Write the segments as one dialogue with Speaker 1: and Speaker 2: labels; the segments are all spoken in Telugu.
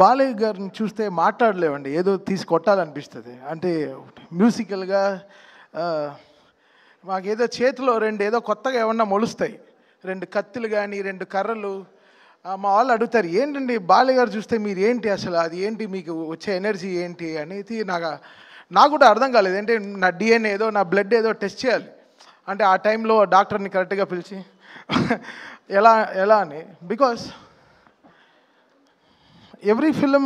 Speaker 1: బాలయ్య గారిని చూస్తే మాట్లాడలేవండి, ఏదో తీసి కొట్టాలనిపిస్తుంది. అంటే మ్యూజికల్గా మాకేదో చేతిలో ఏదో కొత్తగా ఏమన్నా మొలుస్తాయి, 2 కత్తులు కానీ 2 కర్రలు. మా వాళ్ళు అడుగుతారు, ఏంటండి బాలయ్య గారు చూస్తే మీరు ఏంటి అసలు, అది ఏంటి మీకు వచ్చే ఎనర్జీ ఏంటి అనేది నాకు కూడా అర్థం కాలేదు. అంటే నా డిఎన్ఏ ఏదో, నా బ్లడ్ ఏదో టెస్ట్ చేయాలి. అంటే ఆ టైంలో డాక్టర్ని కరెక్ట్గా పిలిచి ఎలా అని, బికాస్ ఎవ్రీ ఫిలిం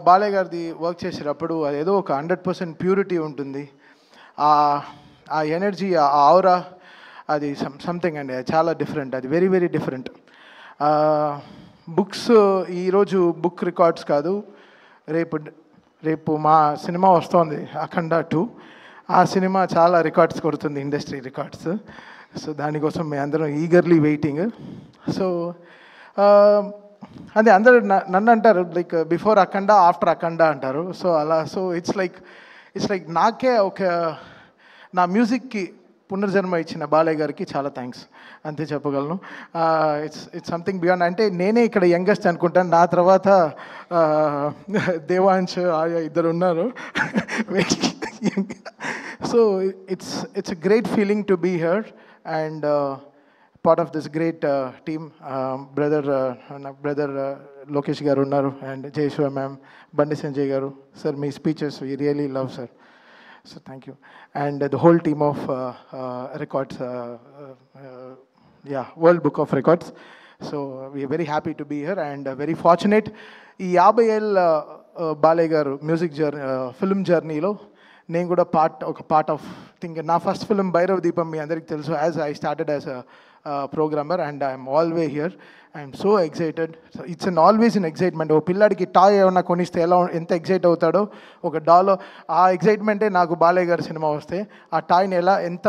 Speaker 1: బాలయ్య గారిది వర్క్ చేసేటప్పుడు అదేదో ఒక 100% ప్యూరిటీ ఉంటుంది. ఆ ఎనర్జీ, ఆ ఆౌరా, అది సంథింగ్ అండి, అది చాలా డిఫరెంట్, అది వెరీ వెరీ డిఫరెంట్. బుక్స్ ఈరోజు బుక్ రికార్డ్స్ కాదు, రేపు మా సినిమా వస్తుంది అఖండ 2. ఆ సినిమా చాలా రికార్డ్స్ కొడుతుంది, ఇండస్ట్రీ రికార్డ్స్. సో దానికోసం మేము అందరం ఈగర్లీ వెయిటింగ్. సో అదే అందరూ నన్ను అంటారు, లైక్ బిఫోర్ అఖండ ఆఫ్టర్ అఖండ అంటారు. సో అలా, సో ఇట్స్ లైక్ నాకే నా మ్యూజిక్కి పునర్జన్మ ఇచ్చిన బాలయ్య గారికి చాలా థ్యాంక్స్ అంతే చెప్పగలను. It's something beyond. అంటే నేనే ఇక్కడ యంగెస్ట్ అనుకుంటాను, నా తర్వాత దేవాంశ్ ఆయా ఇద్దరు ఉన్నారు. So it's great feeling to be here and part of this great team. Brother Lokesh garu unnaru and Jayeshwar ma'am, Bandi Sanjay garu. Sir, my speeches we really love, sir. So thank you. And the whole team of records, World Book of Records. So we are very happy to be here and very fortunate. ఈ 50 ఏళ్ళ బాలయ్య గారు మ్యూజిక్ జర్నీ, ఫిల్మ్ జర్నీలో నేను కూడా ఒక పార్ట్ ఆఫ్ థింక్. నా ఫస్ట్ ఫిల్మ్ భైరవ దీపం మీ అందరికీ తెలుసు. As I started as programmer and I'm always here. I'm so excited. So it's always in excitement. ఓ పిల్లాడికి టాయ్ ఏమన్నా కొనిస్తే ఎంత ఎక్సైట్ అవుతాడో, ఒక డాలో ఆ ఎక్సైట్మెంటే నాకు బాలయ్య గారి సినిమా వస్తే ఆ టాయ్ని ఎంత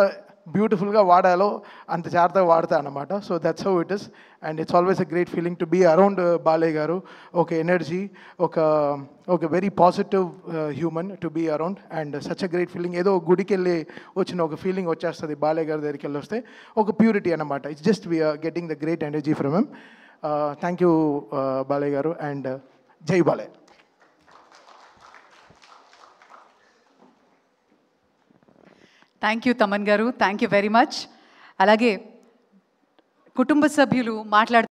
Speaker 1: బ్యూటిఫుల్గా వాడాలో అంత జాగ్రత్తగా వాడతా అనమాట. So that's how it is. And it's always a great feeling to be around Balayya గారు. ఒక ఎనర్జీ, ఒక very positive human to be around and such a great feeling. ఏదో గుడికి వెళ్ళి వచ్చిన ఒక ఫీలింగ్ వచ్చేస్తుంది బాలయ్య గారి దగ్గరికి వెళ్ళి వస్తే, ఒక ప్యూరిటీ అనమాట. It's just we're getting the great energy from him. Thank you Balayya గారు అండ్ జై బాలయ్య.
Speaker 2: థ్యాంక్ యూ తమన్ గారు, థ్యాంక్ యూ వెరీ మచ్. అలాగే కుటుంబ సభ్యులు మాట్లాడుతూ